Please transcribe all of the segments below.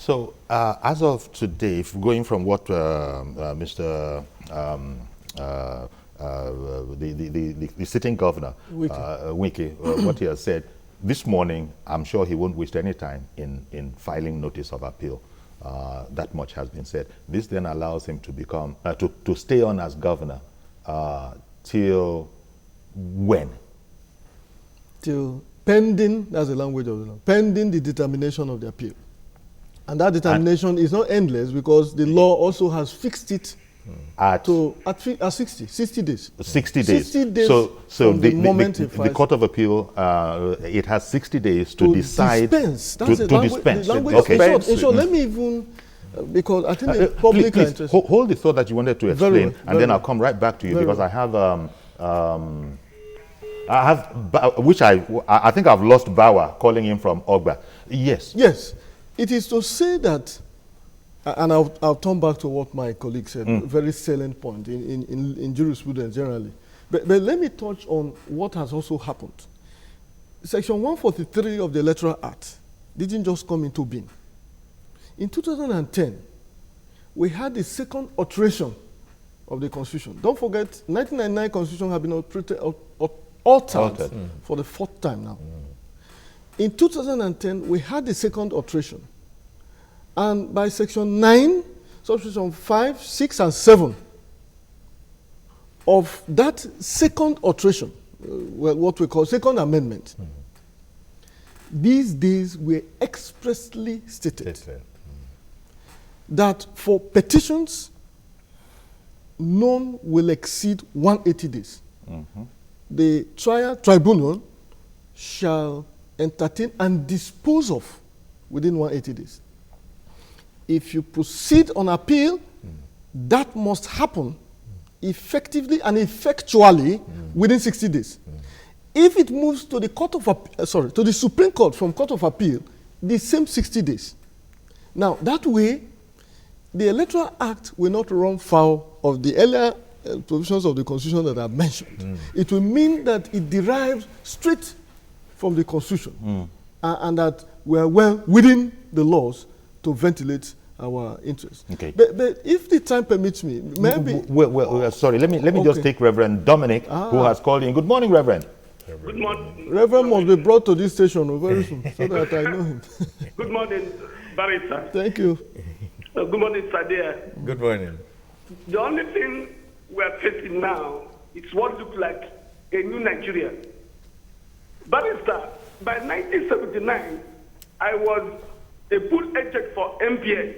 So, as of today, if going from what Mr. The sitting governor, Wike, what he has said, this morning, I'm sure he won't waste any time in filing notice of appeal. That much has been said. This then allows him to become, to stay on as governor till when? Till pending, that's the language of the law, pending the determination of the appeal. And that determination is not endless because the law also has fixed it at 60 days. 60 days. 60 days so from the moment the Court of Appeal, it has 60 days to decide. Dispense. To dispense. The language Okay. in short, let me even, because I think the public please, are interested. Hold the thought that you wanted to explain, very then I'll come right back to you because well. I have, which I think I've lost Bawa calling in from Ogba. Yes. Yes. It is to say that, and I'll turn back to what my colleague said, a very salient point in jurisprudence generally. But let me touch on what has also happened. Section 143 of the Electoral Act didn't just come into being. In 2010, we had the second alteration of the Constitution. Don't forget, 1999 Constitution had been altered for the fourth time now. In 2010, we had the second alteration. And by section 9, subsection 5, 6, and 7 of that second alteration, what we call second amendment, these days were expressly stated that for petitions, none will exceed 180 days. The tribunal shall entertain and dispose of within 180 days. If you proceed on appeal, that must happen effectively and effectually within 60 days. If it moves to the to the Supreme Court from Court of Appeal, the same 60 days. Now, that way, the Electoral Act will not run foul of the earlier provisions of the Constitution that I mentioned. It will mean that it derives straight from the Constitution and that we are well within the laws to ventilate our interests. Okay. But if the time permits me, maybe... Well, sorry, let me just take Reverend Dominic, who has called in. Good morning, Reverend. Good morning. Reverend must be brought to this station very soon so that I know him. Good morning, Barrister. Thank you. Good morning, Sadia. Good morning. The only thing we're facing now is what looks like a new Nigeria. Barrister, by 1979, I was a full agent for MPS.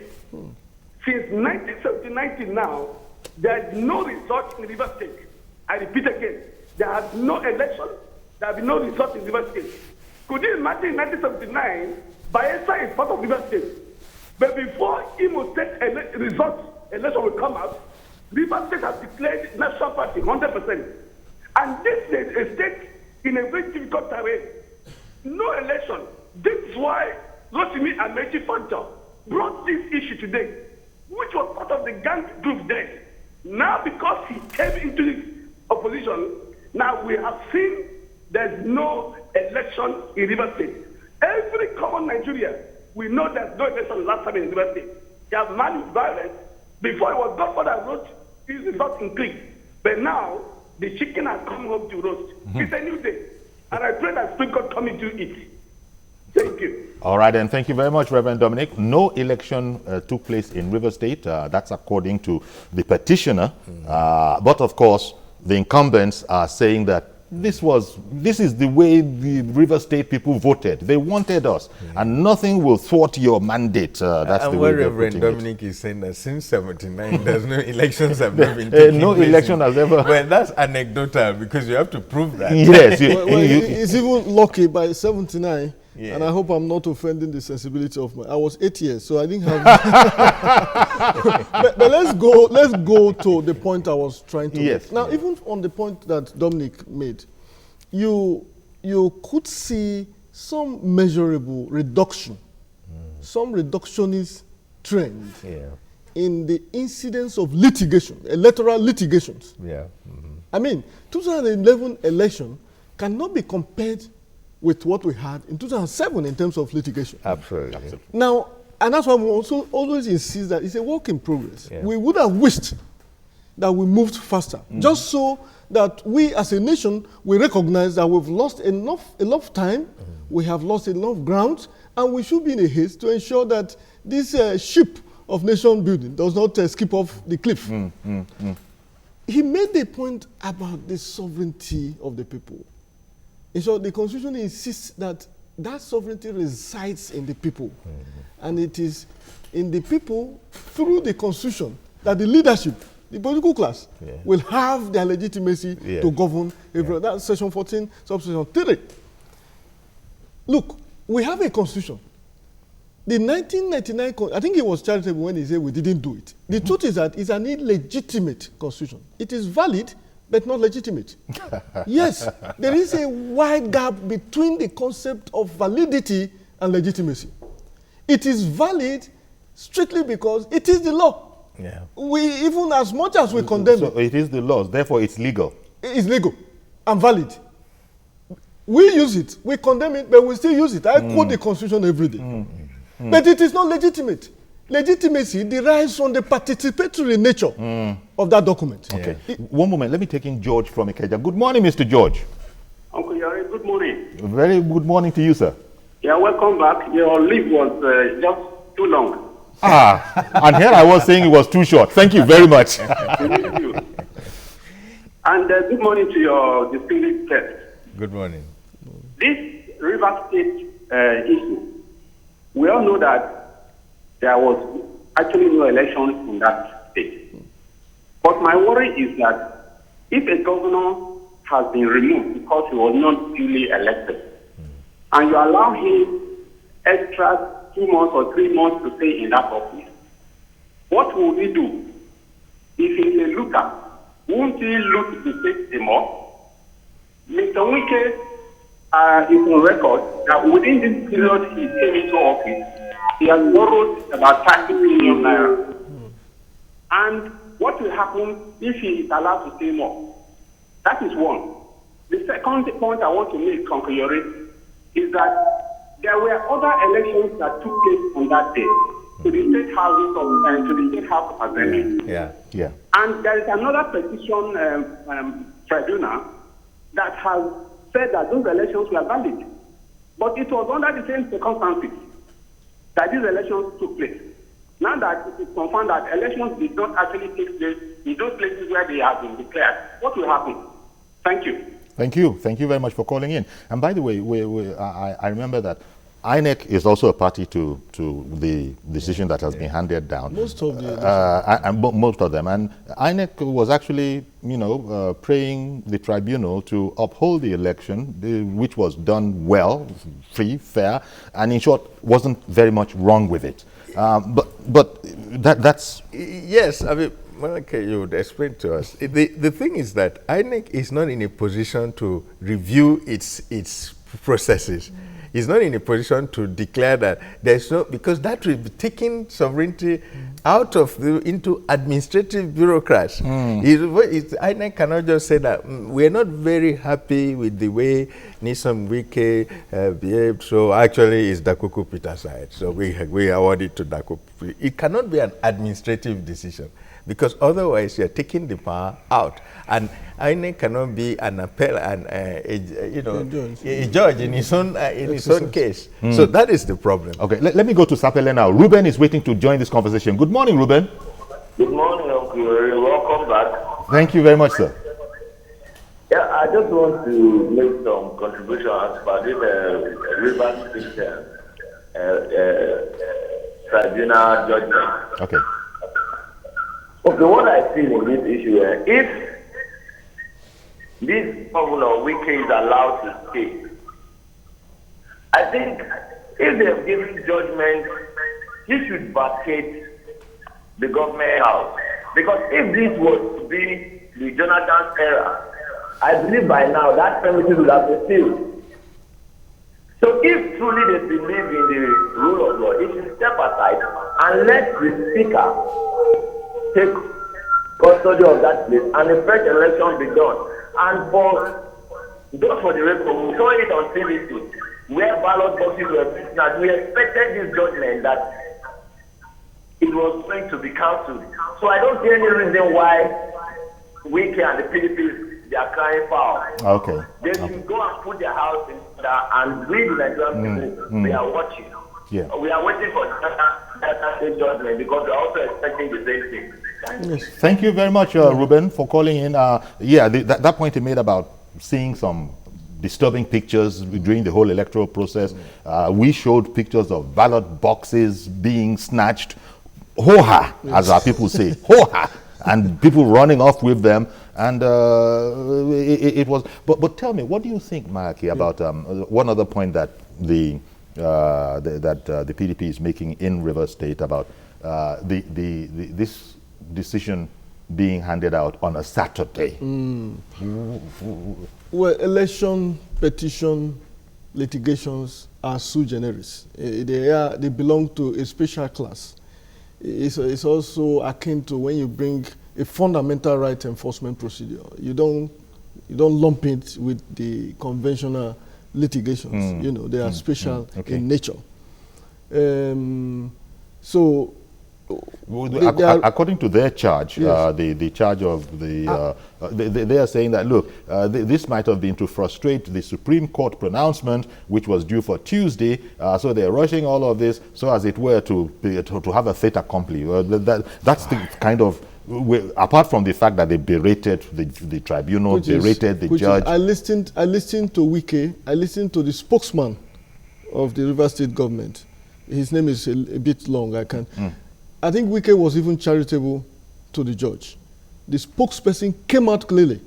Since 1979 till now, there is no result in River State. I repeat again, there has no election, there has been no result in River State. Could you imagine in 1979, Bayelsa is part of River State. But before Imo State election will come out, River State has declared national party 100%. And this is a state in a very difficult terrain. No election. This is why Rotimi Amechi Fonto brought this issue today, which was part of the gang group then. Now, because he came into this opposition, now we have seen there's no election in River State. Every common Nigeria, we know there's no election last time in River State. They have managed violence. Before it was Godfather wrote, his result increased. But now, the chicken has come home to roast. It's a new day. And I pray that Supreme Court come into it. Thank you. All right, and thank you very much, Reverend Dominic. No election took place in River State. That's according to the petitioner. But of course, the incumbents are saying that this is the way the River State people voted. They wanted us, and nothing will thwart your mandate. That's the way they're Reverend putting Dominic is saying that since 79, there's no elections have never been taking no place election has ever. Well, that's anecdotal because you have to prove that. Yes, it's even lucky by 79. Yeah. And I hope I'm not offending the sensibility of I was 8 years, so I didn't have. but let's go to the point I was trying to make. Now, even on the point that Dominic made, you could see some measurable reduction, some reductionist trend in the incidence of litigation, electoral litigations. I mean, 2011 election cannot be compared with what we had in 2007 in terms of litigation. Absolutely. Now, and that's why we also always insist that it's a work in progress. Yeah. We would have wished that we moved faster, just so that we as a nation, we recognize that we've lost a lot of time, we have lost a lot of ground, and we should be in a haste to ensure that this ship of nation building does not skip off the cliff. He made the point about the sovereignty of the people. And so the Constitution insists that that sovereignty resides in the people. And it is in the people, through the Constitution, that the leadership, the political class, will have their legitimacy to govern. That's Section 14, subsection 3. Look, we have a Constitution. The 1999, I think it was charitable when he said we didn't do it. The truth is that it's an illegitimate Constitution. It is valid, but not legitimate. Yes, there is a wide gap between the concept of validity and legitimacy. It is valid strictly because it is the law. Yeah. We, even as much as we condemn So it is the laws, therefore it's legal. it's legal and valid. We use it, we condemn it, but we still use it. I quote the Constitution every day. But it is not legitimate. Legitimacy derives from the participatory nature of that document. Okay. One moment, let me take in George from Ikeja. Good morning, Mr. George. Uncle Yari, good morning. Very good morning to you, sir. Yeah, welcome back. Your leave was just too long. And here I was saying it was too short. Thank you very much. Thank you. And good morning to your distinguished guest. Good morning. This River State issue, we all know that there was actually no election in that state. But my worry is that if a governor has been removed because he was not duly elected, and you allow him extra 2 months or 3 months to stay in that office, what will we do? If he's a looter, won't he look the state more? Mr. Wike is on record that within this period he came into office, he has borrowed about 30 million naira. And what will happen if he is allowed to stay more? That is one. The second point I want to make, Conclure, is that there were other elections that took place on that day to the state houses of to the state house of assembly. Yeah. And there is another petition tribunal that has said that those elections were valid. But it was under the same circumstances that these elections took place. Now that it is confirmed that elections did not actually take place in those places where they have been declared, what will happen? Thank you. Thank you. Thank you very much for calling in. And by the way, I remember that INEC is also a party to the decision that has been handed down. Most of the most of them. And INEC was actually, praying the tribunal to uphold the election, which was done well, free, fair, and in short, wasn't very much wrong with it. But that's... Yes, I mean, Monica, you would explain to us. The thing is that INEC is not in a position to review its processes. It's not in a position to declare that there's no, because that will be taking sovereignty out of into administrative bureaucrats. INEC cannot just say that we're not very happy with the way Nyesom Wike behaved, so actually it's Dakuku Peter side, so we award it to Dakuku. It cannot be an administrative decision, because otherwise you're taking the power out, and INEC cannot be an appel and a judge in his own case. So that is the problem. Okay, let me go to Sapele now. Ruben is waiting to join this conversation. Good morning, Ruben. Good morning, Uncle. Welcome back. Thank you very much, sir. Yeah, I just want to make some contribution as per this River State tribunal judgment. Okay. Okay, what I feel in this issue, if this governor Wike is allowed to stay, I think if they have given judgment, he should vacate the government house. Because if this was to be the Jonathan era, I believe by now that premises would have been sealed. So if truly they believe in the rule of law, it should step aside and let the speaker take custody of that place and a fresh election be done. And just for the record, we saw it on TV where ballot boxes were put. Now we expected this judgment that it was going to be cancelled. So I don't see any reason why Wiki and the PDP, they are crying foul. Okay. They should go and put their house in order and read the Nigerian people. We are watching. Yeah. We are waiting for that judgment because we are also expecting the same thing. Yes. Thank you very much, Ruben, for calling in. That point he made about seeing some disturbing pictures during the whole electoral process. We showed pictures of ballot boxes being snatched, ho-ha, as our people say, ho-ha, and people running off with them. And it was, but tell me, what do you think, Maraki, about one other point that the PDP is making in Rivers State about this decision being handed out on a Saturday? Well, election petition litigations are sui generis. They belong to a special class. It's also akin to when you bring a fundamental right enforcement procedure. You don't lump it with the conventional litigations. You know, they are special in nature. So, according to their charge, yes. the charge of the, they are saying that, look, this might have been to frustrate the Supreme Court pronouncement, which was due for Tuesday, so they're rushing all of this, so as it were to have a fait accompli. That's the kind of, apart from the fact that they berated the tribunal, berated the judge. I listened to Wike, I listened to the spokesman of the River State government. His name is a bit long, I think Wike was even charitable to the judge. The spokesperson came out clearly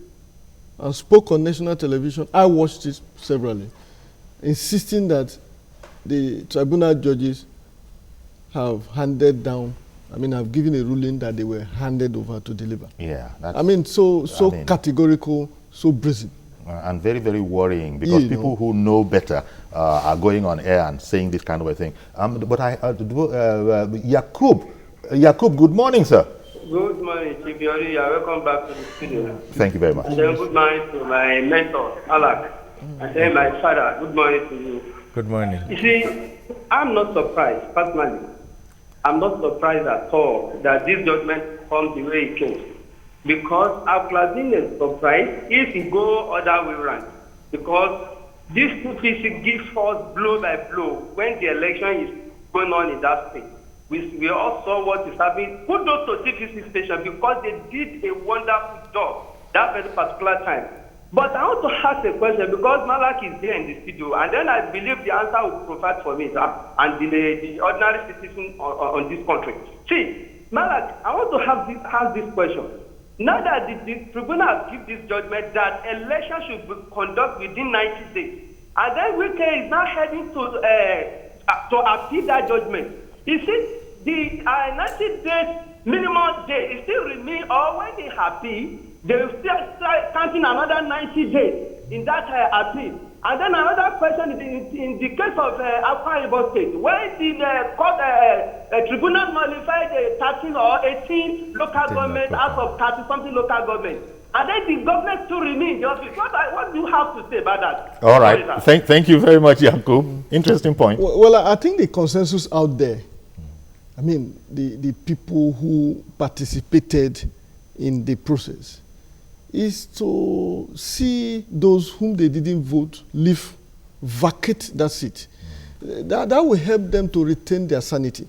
and spoke on national television. I watched it severally, insisting that the tribunal judges have have given a ruling that they were handed over to deliver. Yeah. So categorical, so brazen. And very, very worrying, because people who know better are going on air and saying this kind of a thing. Yakub, good morning, sir. Good morning, Chief Yori. Welcome back to the studio. Thank you very much. And then good morning to my mentor, Alak. And then my father, good morning to you. Good morning. You see, I'm not surprised, personally. I'm not surprised at all that this judgment comes the way it came. Because I would have been surprised if it go other way around. Because this 236 gives us blow by blow when the election is going on in that state. We all saw what is happening. Kudos to TPC station because they did a wonderful job that very particular time. But I want to ask a question because Malak is there in the studio, and then I believe the answer will provide for me, sir, and the ordinary citizen on this country. See, Malak, I want to ask this question. Now that the tribunal has given this judgment that election should be conducted within 90 days, and then Wike is now heading to appeal that judgment. You see, the 90 days minimum day is still remain, or when they appeal, they will still start counting another 90 days in that appeal. And then another question is in the case of Akwa Ibom State, when the court tribunal nullified 13 or 18 local government out of 30-something local government, and then the government still remain in the office. What do you have to say about that? All right. Thank you very much, Yakub. Interesting point. Well, I think the consensus out there, the people who participated in the process, is to see those whom they didn't vote leave, vacate that seat. That will help them to retain their sanity.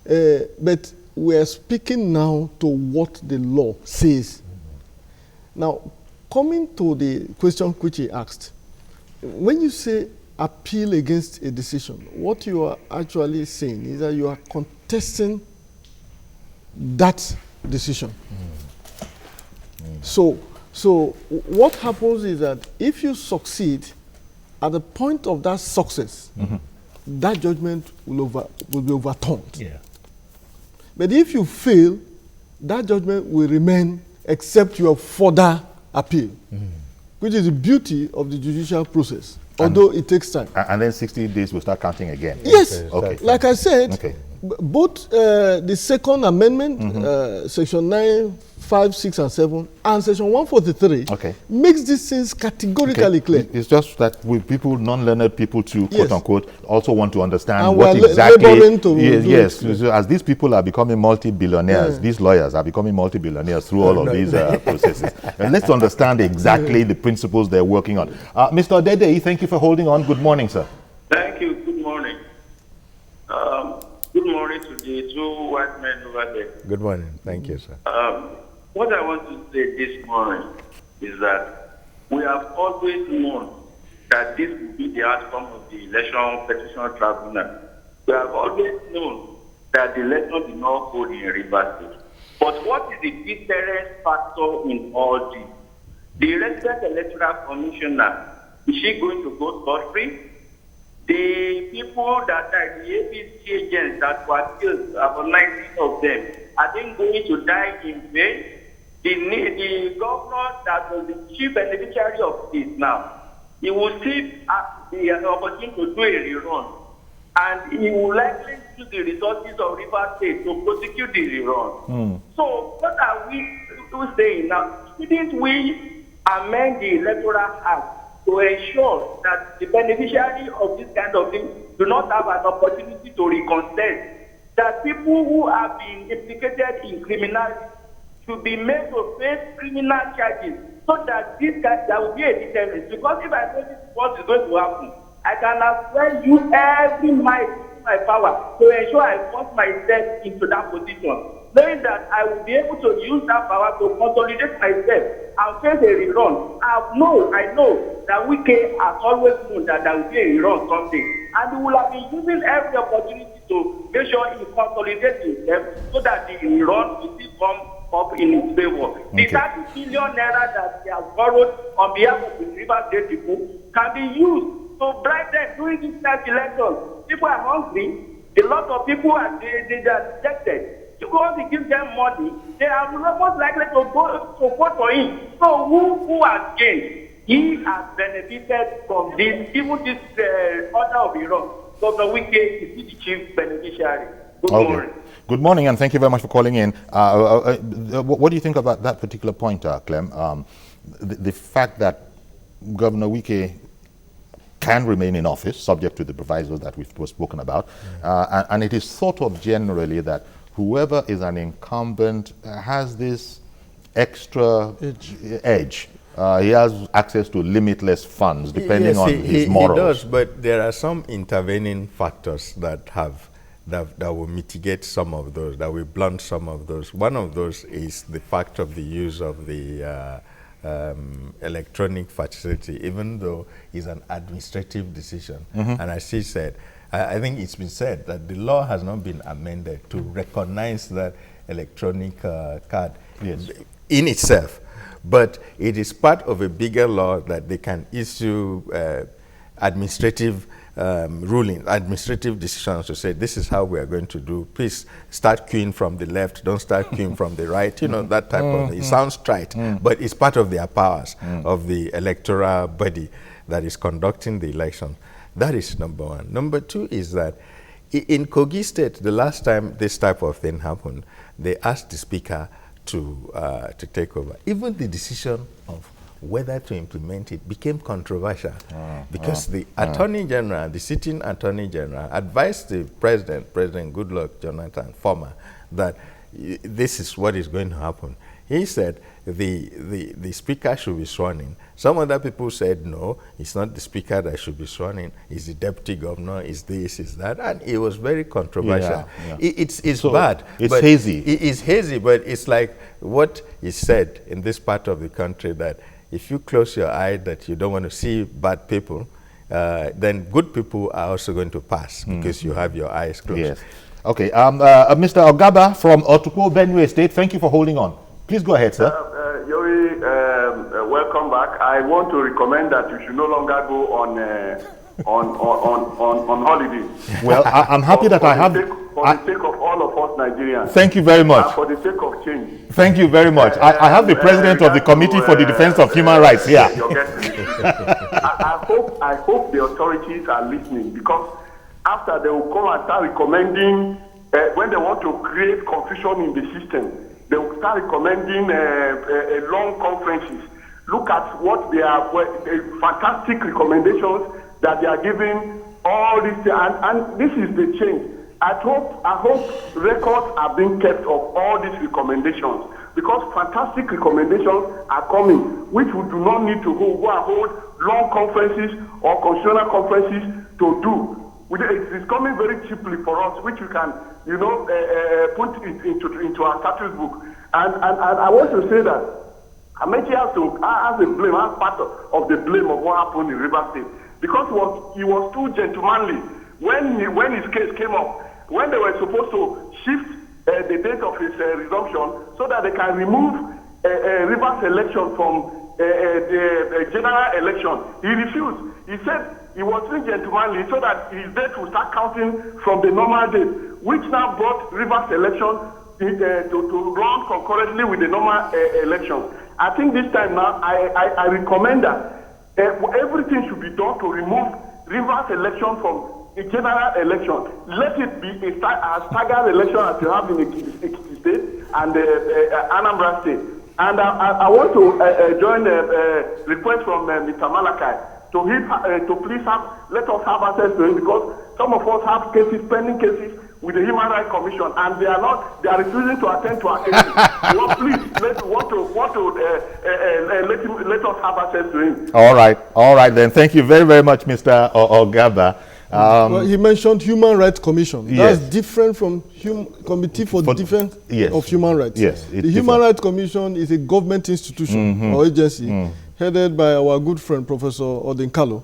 But we are speaking now to what the law says. Now, coming to the question which he asked, when you say appeal against a decision, what you are actually saying is that you are contesting that decision. So what happens is that if you succeed, at the point of that success, that judgment will be overturned. Yeah. But if you fail, that judgment will remain except your further appeal, which is the beauty of the judicial process, although it takes time. And then 60 days will start counting again. Yes. Okay. Like I said, both the Second Amendment, Section 9, 5, 6, and 7, and Section 143 makes these things categorically clear. It's just that with people, non-learned people too, quote unquote, also want to understand and what exactly. Yes. As these people are becoming multi-billionaires, these lawyers are becoming multi-billionaires through all of these processes. And let's understand exactly the principles they're working on. Mr. Odede, thank you for holding on. Good morning, sir. Thank you. Good morning. Good morning to the two white men over there. Good morning. Thank you, sir. What I want to say this morning is that we have always known that this will be the outcome of the election petition tribunal. We have always known that the election did not hold in Rivers State. But what is the deterrent factor in all this? The resident electoral commissioner, is she going to go scot-free? The people that are the APC agents that were killed, about 19 of them, are they going to die in vain? The governor that was the chief beneficiary of this now, he will still have the opportunity to do a rerun. And he will likely use the resources of Rivers State to prosecute the rerun. So what are we saying now? Shouldn't we amend the Electoral Act to ensure that the beneficiary of this kind of thing do not have an opportunity to recontest, that people who have been implicated in criminality should be made to face criminal charges, so that there will be a deterrence. Because if I know this is what is going to happen, I can as well use every might in my power to ensure I force myself into that position, knowing that I will be able to use that power to consolidate myself and face a rerun. I know that we has always known that there will be a rerun someday, and we will have been using every opportunity to make sure he consolidates himself so that the rerun will still come up in his favor. The 30 billion naira that he has borrowed on behalf of the Rivers State people can be used to bribe them during this next election. People are hungry. A lot of people are rejected. Because he gives them money, they are most likely to vote for him. So who has gained? He has benefited from this, even this order of Iran. Dr. Wike is the chief beneficiary. Good morning. Good morning, and thank you very much for calling in. What do you think about that particular point, Clem? The fact that Governor Wike can remain in office, subject to the provisos that we've spoken about, and it is thought of generally that whoever is an incumbent has this extra edge. He has access to limitless funds, depending on his morals. He does, but there are some intervening factors that will mitigate some of those, that will blunt some of those. One of those is the fact of the use of the electronic facility, even though it's an administrative decision. And as he said, I think it's been said that the law has not been amended to recognize that electronic card in itself, but it is part of a bigger law that they can issue administrative rulings, administrative decisions to say this is how we are going to do. Please start queuing from the left, don't start queuing from the right. You know, that type of thing. It sounds trite, but it's part of their powers of the electoral body that is conducting the election. That is number one. Number two is that in Kogi State, the last time this type of thing happened, they asked the speaker to take over. Even the decision of whether to implement it became controversial because the Attorney General, the sitting Attorney General, advised the President Goodluck Jonathan, former, that this is what is going to happen. He said the speaker should be sworn in. Some other people said, no, it's not the speaker that should be sworn in. It's the deputy governor, it's this, it's that. And it was very controversial. It's so bad. It's hazy. It's hazy, but it's like what is said in this part of the country, that if you close your eye that you don't want to see bad people, then good people are also going to pass because you have your eyes closed. Yes. Okay. Mr. Ogaba from Otukpo, Benue State, thank you for holding on. Please go ahead, sir. Yori, welcome back. I want to recommend that you should no longer go on holiday. Well, I'm happy that I have. For the sake of all of us Nigerians. Thank you very much. And for the sake of change. Thank you very much. I have the president of the Committee for the Defense of Human Rights here. I hope the authorities are listening, because after they will come and start recommending when they want to create confusion in the system, they will start recommending long conferences. Look at what they are, fantastic recommendations that they are giving, all this, and this is the change. I hope records are being kept of all these recommendations, because fantastic recommendations are coming, which we do not need to go and hold long conferences or constitutional conferences to do. It is coming very cheaply for us, which we can, put it into our status book. And I want to say that Amechi has part of the blame of what happened in River State, because he was too gentlemanly when his case came up, when they were supposed to shift the date of his resumption so that they can remove Rivers election from the general election. He refused. He said he was too gentlemanly so that his date will start counting from the normal date, which now brought Rivers election to run concurrently with the normal election. I think this time now, I recommend that everything should be done to remove Rivers election from a general election. Let it be a staggered election as you have in Ekiti State and Anambra State. And I want to join the request from Mr. Malachi to please let us have access to him, because some of us have pending cases with the Human Rights Commission, and they are refusing to attend to our cases. Well, please, let us have access to him. All right then. Thank you very, very much, Mr. Ogaba. Well, he mentioned Human Rights Commission. Yes. That's different from Committee for Defense of Human Rights. Yes, the Human Rights Commission is a government institution or agency headed by our good friend Professor Odinkalo.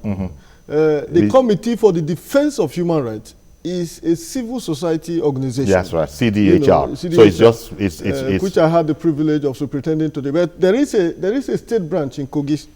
The Committee for the Defense of Human Rights is a civil society organization. That's right, CDHR. CDHR. So it's just it's which I had the privilege of superintending today. But there is a state branch in Kogi,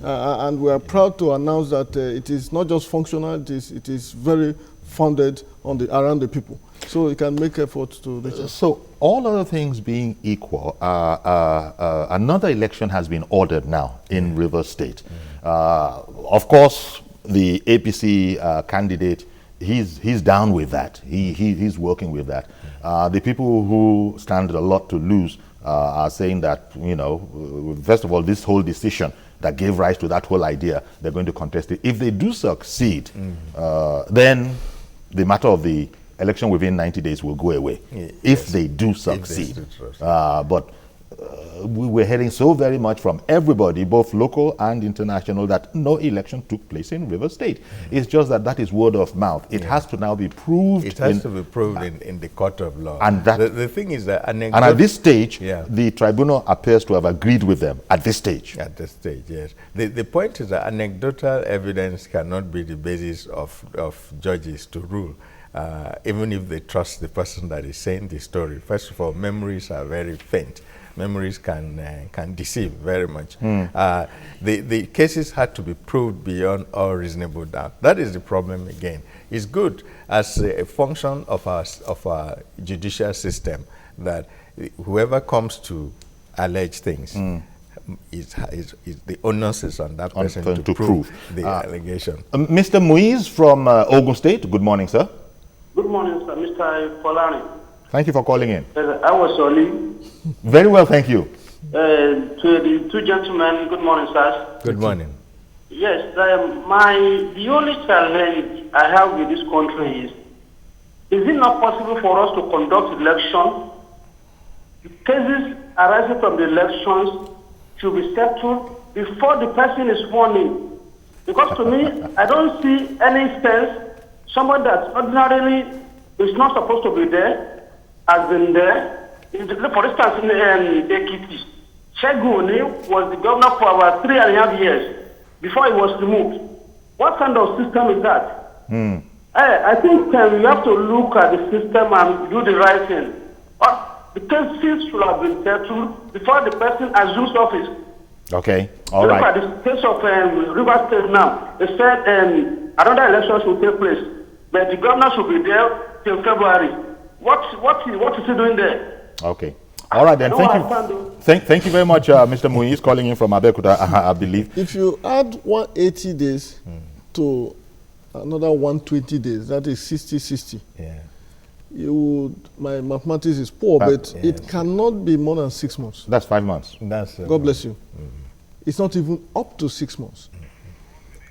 and we are proud to announce that it is not just functional; it is very founded on around the people. So it can make efforts to reach us. So all other things being equal, another election has been ordered now in Rivers State. Of course, the APC candidate, he's down with that. He's working with that. The people who stand a lot to lose are saying that, first of all, this whole decision that gave rise to that whole idea, they're going to contest it. If they do succeed, then the matter of the election within 90 days will go away, if they do succeed. But we're hearing so very much from everybody, both local and international, that no election took place in River State. It's just that is word of mouth. It has to now be proved. It has to be proved in the court of law. And the thing is that and at this stage, the tribunal appears to have agreed with them at this stage. At this stage, yes. The point is that anecdotal evidence cannot be the basis of judges to rule. Even if they trust the person that is saying the story. First of all, memories are very faint. Memories can deceive very much. The cases had to be proved beyond all reasonable doubt. That is the problem again. It's good as a function of our judicial system that whoever comes to allege things, is the onus is on that person to prove the allegation. Mr. Muiz from Ogun State, good morning, sir. Good morning, sir. Mr. Polani. Thank you for calling in. I was Oli. Very well, thank you. To the two gentlemen, good morning, sir. Good morning. Yes, the only challenge I have with this country is it not possible for us to conduct election? Cases arising from the elections should be settled before the person is sworn in. Because to me, I don't see any sense someone that ordinarily is not supposed to be there has been there. For instance, in Ekiti, Shegun was the governor for about 3.5 years before he was removed. What kind of system is that? I think we have to look at the system and do the right thing. The cases should have been settled before the person assumes office. Okay, all right. Look at the case of River State now. They said another election should take place, but the governor should be there till February. What is he doing there? Okay. All right, then. Thank you very much, Mr. Muiz, calling in from Abeokuta, I believe. If you add 180 days to another 120 days, that is 60-60. Yeah. my mathematics is poor, but yes. it cannot be more than 6 months. That's 5 months. God bless you. It's not even up to 6 months.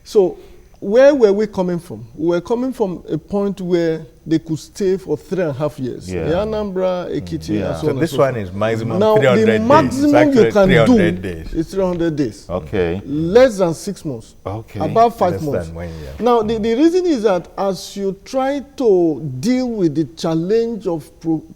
So where were we coming from? We were coming from a point where they could stay for 3.5 years. Yeah. Anambra, Ekiti, and so So on. this and so one forth. is maximum Now, 300 the maximum days. you can 300 do days. is 300 days. Okay. Less than 6 months. Okay. About 5 Less months. than 1 year. Now, the reason is that as you try to deal with the challenge of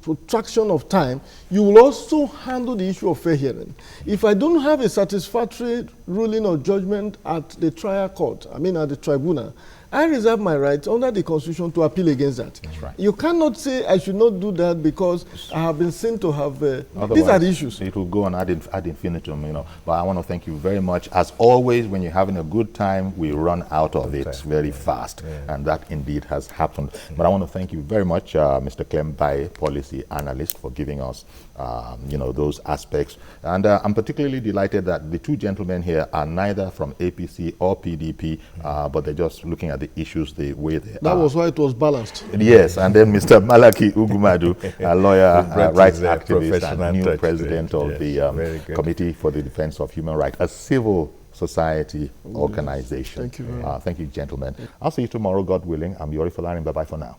protraction of time, you will also handle the issue of fair hearing. If I don't have a satisfactory ruling or judgment at the trial court, at the tribunal, I reserve my right under the Constitution to appeal against that. That's right. You cannot say I should not do that because I have been seen to have... these Otherwise, are the issues. It will go on ad infinitum, But I want to thank you very much. As always, when you're having a good time, we run out of it very fast. Yeah. And that indeed has happened. But I want to thank you very much, Mr. Clem Baye, policy analyst, for giving us, those aspects. And I'm particularly delighted that the two gentlemen here are neither from APC or PDP, but they're just looking at the issues the way they are. That was why it was balanced. Yes, and then Mr. Malaki Ugumadu, a lawyer, rights activist, and new touch president of the Committee for the Defense of Human Rights, a civil society organization. Thank you very much. Thank you, gentlemen. I'll see you tomorrow, God willing. I'm Yori Falarin. Bye-bye for now.